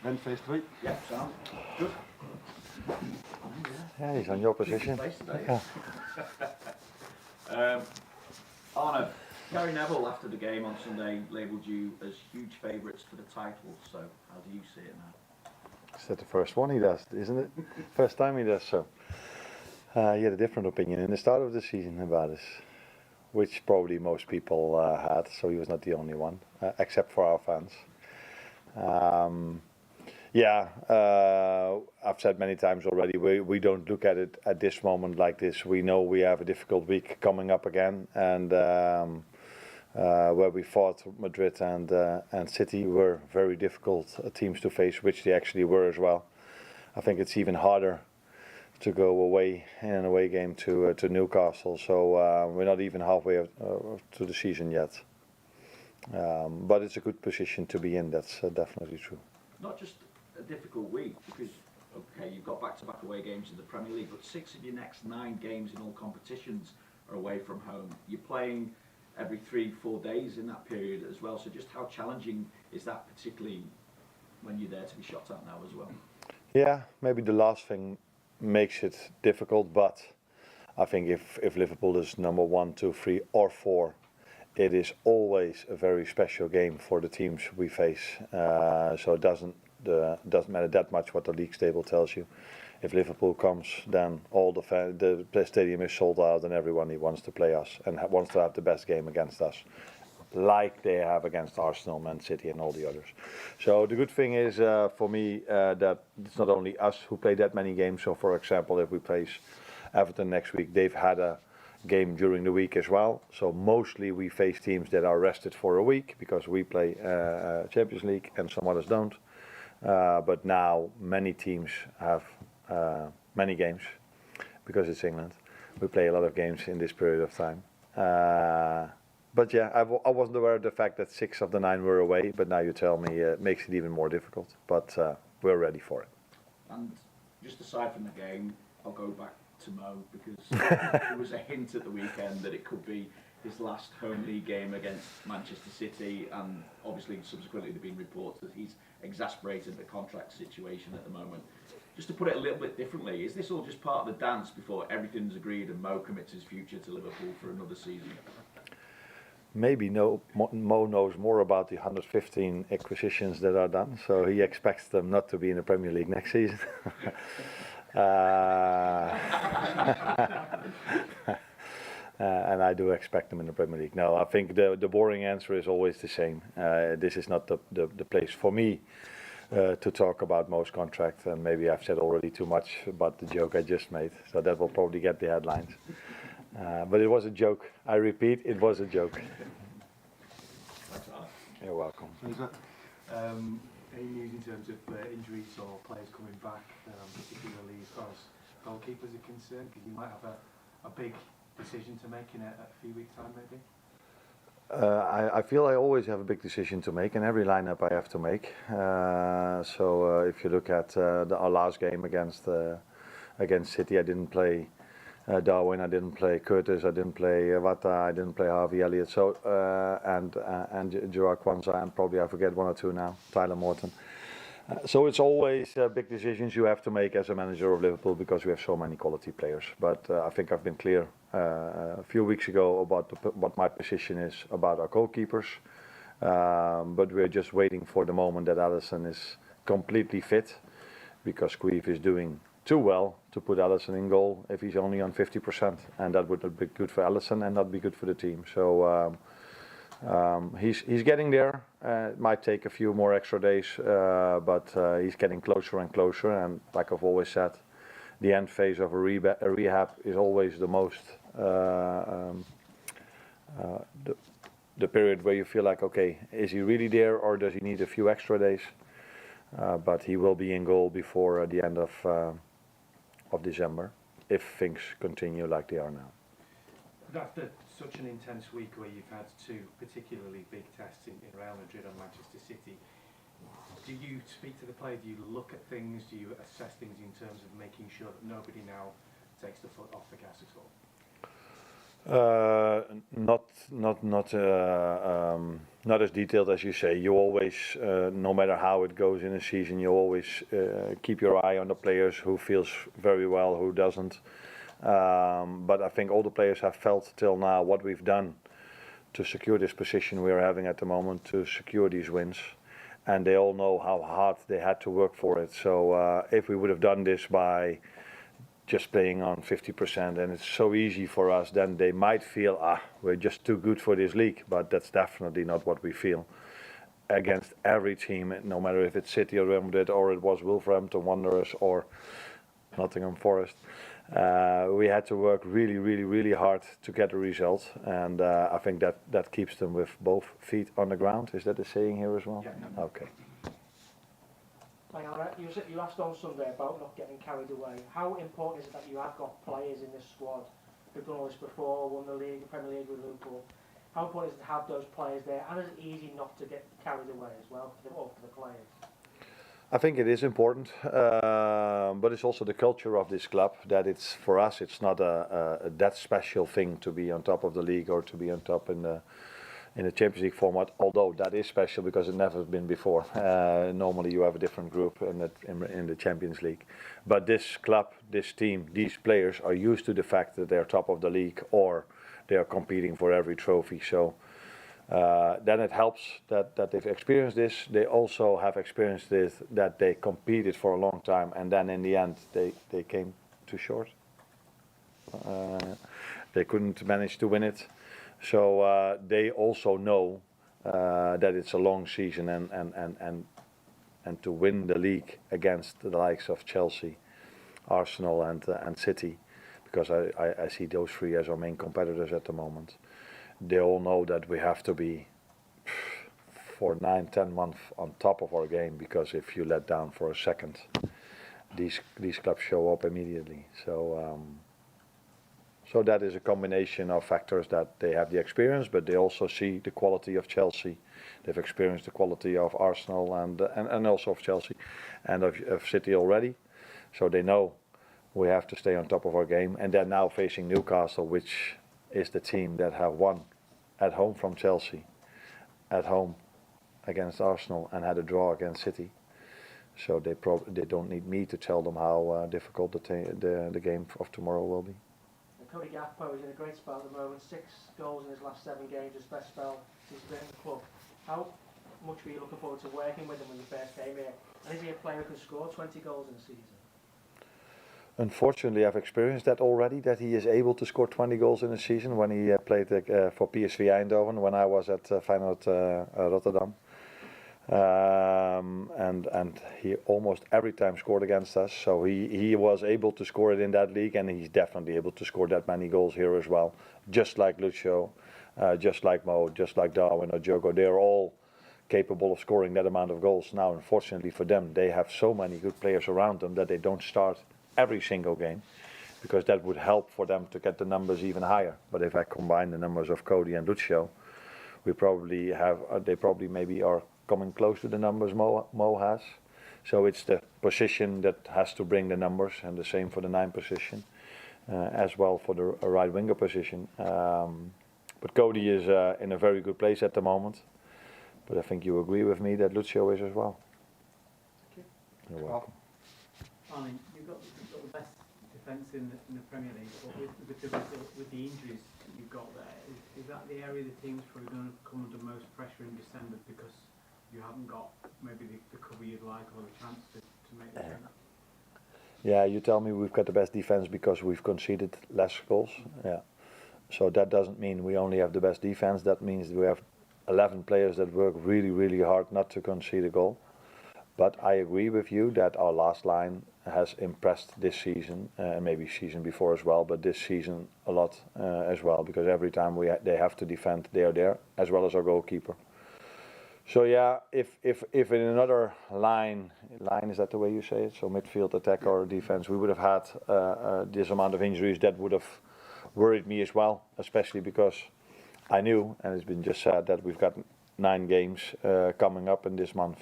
Ben, phase 3? Yeah, sound good. Yeah, he's on your position. Yeah. Arne, Gary Neville after the game on Sunday labelled you as huge favourites for the title, so how do you see it now? Is that the first one he does, isn't it? First time he does so. He had a different opinion in the start of the season about us, which probably most people had, so he was not the only one, except for our fans. I've said many times already, we don't look at it at this moment like this. We know we have a difficult week coming up again, and where we fought Madrid and City were very difficult teams to face, which they actually were as well. I think it's even harder to go away in an away game to Newcastle, so we're not even halfway to the season yet. But it's a good position to be in, that's definitely true. Not just a difficult week, because okay, you've got back-to-back away games in the Premier League, but 6 of your next 9 games in all competitions are away from home. You're playing every 3-4 days in that period as well, so just how challenging is that, particularly when you're there to be shot at now as well? Yeah, maybe the last thing makes it difficult, but I think if Liverpool is number 1, 2, 3 or 4, it is always a very special game for the teams we face, so it doesn't matter that much what the league table tells you. If Liverpool comes, then all the stadium is sold out, and everyone wants to play us and wants to have the best game against us, like they have against Arsenal, Man City and all the others. So the good thing is for me that it's not only us who play that many games. So for example, if we face Everton next week, they've had a game during the week as well. So mostly we face teams that are rested for a week because we play Champions League and some others don't. But now many teams have many games because it's England. We play a lot of games in this period of time. But yeah, I wasn't aware of the fact that 6 of the 9 were away, but now you tell me it makes it even more difficult. But we're ready for it. And just aside from the game, I'll go back to Mo, because there was a hint at the weekend that it could be his last home league game against Manchester City, and obviously subsequently there have been reports that he's exasperated the contract situation at the moment. Just to put it a little bit differently, is this all just part of the dance before everything's agreed and Mo commits his future to Liverpool for another season? Maybe Mo knows more about the 115 acquisitions that are done, so he expects them not to be in the Premier League next season. And I do expect them in the Premier League. No, I think the boring answer is always the same. This is not the place for me to talk about Mo's contract, and maybe I've said already too much about the joke I just made, so that will probably get the headlines. But it was a joke. I repeat, it was a joke. You're welcome. Any news in terms of injuries or players coming back, particularly as far as goalkeepers are concerned? Because you might have a big decision to make in a few weeks' time, maybe? I feel I always have a big decision to make in every lineup I have to make. So if you look at our last game against City, I didn't play Darwin, I didn't play Curtis, I didn't play Wata, I didn't play Harvey Elliott, so and Gerard Kwanzaa, and probably I forget 1 or 2 now, Tyler Morton. So it's always big decisions you have to make as a manager of Liverpool, because we have so many quality players. But I think I've been clear a few weeks ago about what my position is about our goalkeepers. But we're just waiting for the moment that Alisson is completely fit, because Cruyff is doing too well to put Alisson in goal if he's only on 50%, and that would not be good for Alisson and not be good for the team. So he's getting there. It might take a few more extra days, but he's getting closer and closer. And like I've always said, the end phase of a rehab is always the most the period where you feel like, okay, is he really there, or does he need a few extra days? But he will be in goal before the end of December, if things continue like they are now. After such an intense week where you've had 2 particularly big tests in Real Madrid and Manchester City, do you speak to the player, do you look at things, do you assess things in terms of making sure that nobody now takes the foot off the gas at all? Not as detailed as you say. You always, no matter how it goes in a season, you always keep your eye on the players who feels very well, who doesn't. But I think all the players have felt till now what we've done to secure this position we are having at the moment, to secure these wins. And they all know how hard they had to work for it. So if we would have done this by just playing on 50% and it's so easy for us, then they might feel, we're just too good for this league. But that's definitely not what we feel. Against every team, no matter if it's City or Real Madrid or it was Wolverhampton Wanderers or Nottingham Forest, we had to work really, really, really hard to get a result, and I think that keeps them with both feet on the ground. Is that the saying here as well? Yeah. Okay. You asked on Sunday about not getting carried away. How important is it that you have got players in this squad who've done all this before, won the league, the Premier League with Liverpool? How important is it to have those players there, and is it easy not to get carried away as well for the players? I think it is important, but it's also the culture of this club that it's, for us, it's not a that special thing to be on top of the league or to be on top in the Champions League format. Although that is special because it never been before. Normally you have a different group in the Champions League, but this club, this team, these players are used to the fact that they're top of the league or they are competing for every trophy. So. Then it helps that they've experienced this. They also have experienced this, that they competed for a long time and then in the end they came too short. They couldn't manage to win it. So they also know that it's a long season and to win the league against the likes of Chelsea, Arsenal and City, because I see those three as our main competitors at the moment. They all know that we have to be for 9-10 months on top of our game, because if you let down for a second, these clubs show up immediately. So so that is a combination of factors, that they have the experience, but they also see the quality of Chelsea. They've experienced the quality of Arsenal and also of Chelsea and of City already. So they know we have to stay on top of our game. And they're now facing Newcastle, which is the team that have won at home from Chelsea, at home against Arsenal, and had a draw against City. So they don't need me to tell them how difficult the game of tomorrow will be. And Cody Gakpo is in a great spell at the moment. 6 goals in his last 7 games, his best spell since he's been in the club. How much were you looking forward to working with him when you first came here? And is he a player who can score 20 goals in a season? Unfortunately, I've experienced that already, that he is able to score 20 goals in a season when he played for PSV Eindhoven, when I was at Feyenoord Rotterdam. And he almost every time scored against us, so he was able to score it in that league, and he's definitely able to score that many goals here as well. Just like Lucio, just like Mo, just like Darwin or Diogo, they're all capable of scoring that amount of goals. Now, unfortunately for them, they have so many good players around them that they don't start every single game, because that would help for them to get the numbers even higher. But if I combine the numbers of Cody and Lucio, we probably have, they probably maybe are coming close to the numbers Mo has. So it's the position that has to bring the numbers, and the same for the 9 position, as well for the right winger position. But Cody is in a very good place at the moment. But I think you agree with me that Lucio is as well. Thank you. You're welcome. Arne, you've got the best defence in the Premier League, but with the injuries you've got there, is that the area the team's probably going to come under most pressure in December, because you haven't got maybe the cover you'd like or the chance to make the change? Yeah, you tell me we've got the best defense because we've conceded less goals. Yeah. So that doesn't mean we only have the best defense. That means we have 11 players that work really, really hard not to concede a goal. But I agree with you that our last line has impressed this season, and maybe season before as well, but this season a lot as well, because every time they have to defend, they are there, as well as our goalkeeper. So yeah, if in another line, is that the way you say it? So midfield, attack or defense, we would have had this amount of injuries, that would have worried me as well, especially because I knew, and it's been just said, that we've got 9 games coming up in this month.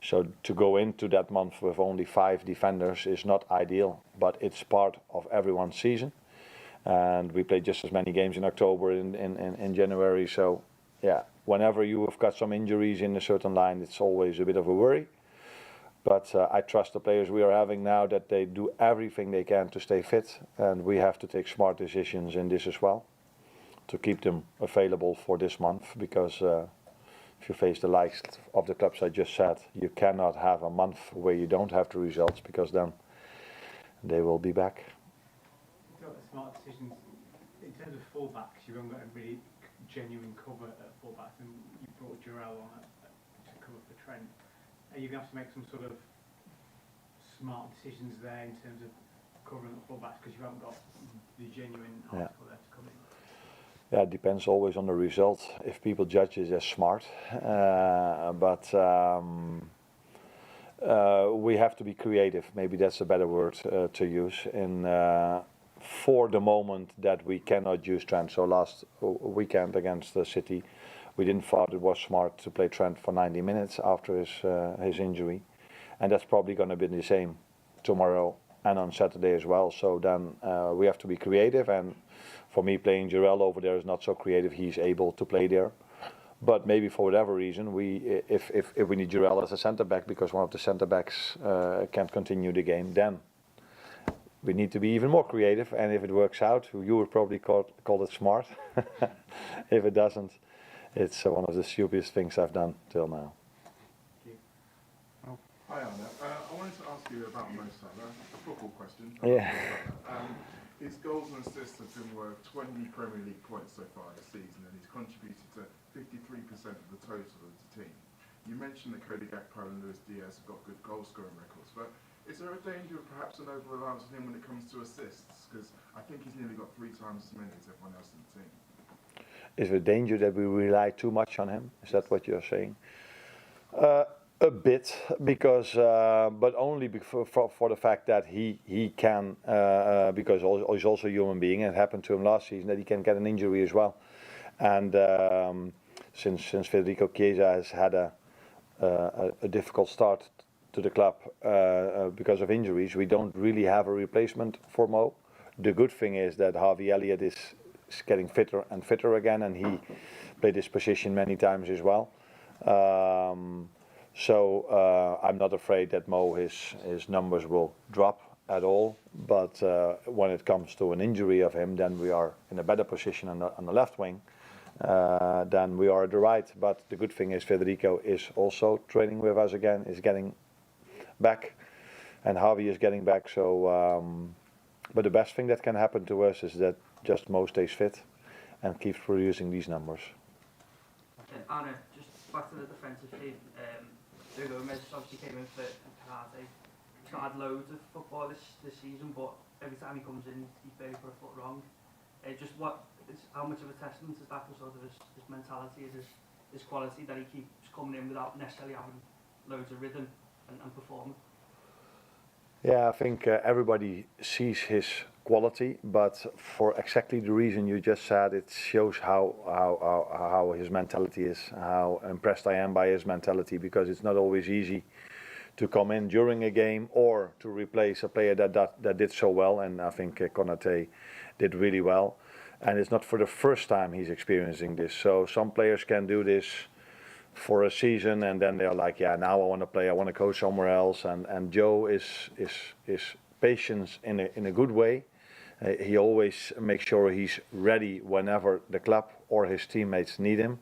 So to go into that month with only 5 defenders is not ideal, but it's part of everyone's season. and we played just as many games in October in January. So yeah, whenever you have got some injuries in a certain line, it's always a bit of a worry. But I trust the players we are having now that they do everything they can to stay fit, and we have to take smart decisions in this as well to keep them available for this month, because if you face the likes of the clubs I just said, you cannot have a month where you don't have the results, because then they will be back. You've got the smart decisions. In terms of fullbacks, you haven't got a really genuine cover at fullbacks, and you brought Jarrell on to cover for Trent. Are you going to have to make some sort of smart decisions there in terms of covering the fullbacks, because you haven't got the genuine article there to come in? Yeah, it depends always on the result. If people judge it as smart, but we have to be creative. Maybe that's a better word to use. For the moment that we cannot use Trent. So last weekend against the City, we didn't thought it was smart to play Trent for 90 minutes after his injury, and that's probably going to be the same tomorrow and on Saturday as well. So then we have to be creative, and for me, playing Jarrell over there is not so creative. He's able to play there, but maybe for whatever reason, if we need Jarrell as a centre back because one of the centre backs can't continue the game, then we need to be even more creative. And if it works out, you would probably call it smart. If it doesn't, it's one of the stupidest things I've done till now. Hi Arne, I wanted to ask you about Mo Salah, a football question. Yeah. His goals and assists have been worth 20 Premier League points so far this season, and he's contributed to 53% of the total of the team. You mentioned that Cody Gakpo and Luis Diaz have got good goal scoring records, but is there a danger of perhaps an over-reliance on him when it comes to assists? Because I think he's nearly got 3 times as many as everyone else in the team. Is there a danger that we rely too much on him? Is that what you're saying? A bit, because but only for the fact that he can, because he's also a human being, and it happened to him last season that he can get an injury as well. And since Federico Chiesa has had a difficult start to the club because of injuries, we don't really have a replacement for Mo. The good thing is that Harvey Elliott is getting fitter and fitter again, and he played this position many times as well. So I'm not afraid that Mo, his numbers will drop at all. But when it comes to an injury of him, then we are in a better position on the left wing than we are at the right. But the good thing is Federico is also training with us again, is getting back, and Harvey is getting back. So, but the best thing that can happen to us is that just Mo stays fit and keeps producing these numbers. Arne, just back to the defensive team. Gomez obviously came in for Karate. He's not had loads of football this season, but every time he comes in, he's barely put a foot wrong. How much of a testament is that to sort of his mentality, his quality, that he keeps coming in without necessarily having loads of rhythm and performing? Yeah, I think everybody sees his quality, but for exactly the reason you just said, it shows how his mentality is, how impressed I am by his mentality, because it's not always easy to come in during a game or to replace a player that did so well, and I think Konate did really well. And it's not for the first time he's experiencing this. So some players can do this for a season, and then they're like, yeah, now I want to play, I want to go somewhere else. And Joe is patient in a good way. He always makes sure he's ready whenever the club or his teammates need him,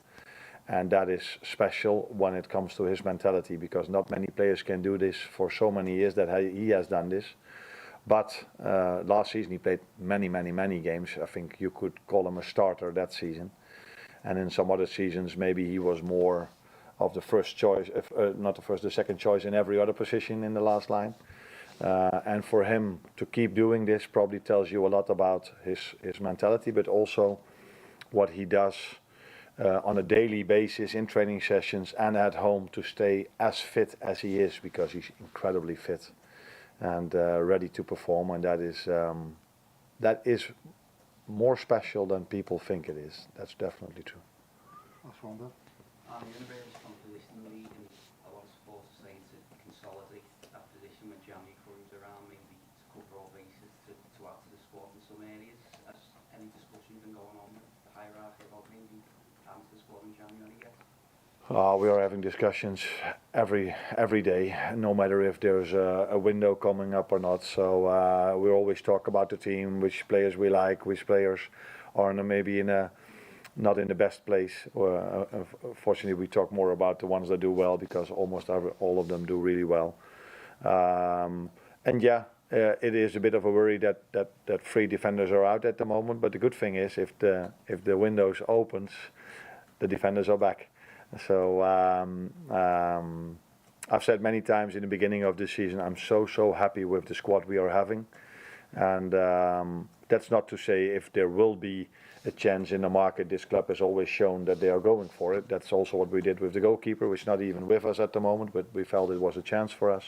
and that is special when it comes to his mentality, because not many players can do this for so many years that he has done this. But last season he played many games. I think you could call him a starter that season, and in some other seasons maybe he was more of the first choice, not the first, the second choice in every other position in the last line. And for him to keep doing this probably tells you a lot about his mentality, but also what he does on a daily basis in training sessions and at home to stay as fit as he is, because he's incredibly fit and ready to perform, and that is more special than people think it is. That's definitely true. That's one, Bill. You're in a very strong position in the league, and a lot of supporters saying to consolidate that position when Jamie comes around, maybe to cover all bases, to add to the squad in some areas. As come to the squad in January yet? We are having discussions every day, no matter if there's a window coming up or not. So we always talk about the team, which players we like, which players are maybe not in the best place. Fortunately, we talk more about the ones that do well, because almost all of them do really well. And yeah, it is a bit of a worry that 3 defenders are out at the moment. But the good thing is, if the window opens, the defenders are back. So I've said many times in the beginning of this season, I'm so happy with the squad we are having, and that's not to say if there will be a chance in the market. This club has always shown that they are going for it. That's also what we did with the goalkeeper, which is not even with us at the moment, but we felt it was a chance for us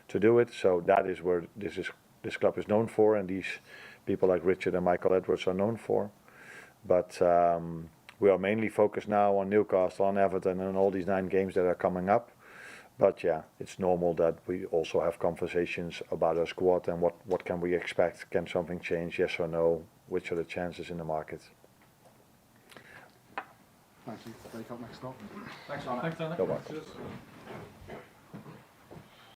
to do it. So that is where this club is known for, and these people like Richard and Michael Edwards are known for. But we are mainly focused now on Newcastle, on Everton, and all these 9 games that are coming up. But yeah, it's normal that we also have conversations about our squad and what can we expect. Can something change, yes or no? Which are the chances in the market? Thank you. Break up next stop. Thanks, Arne. Thanks, Anna. Go back. Cheers.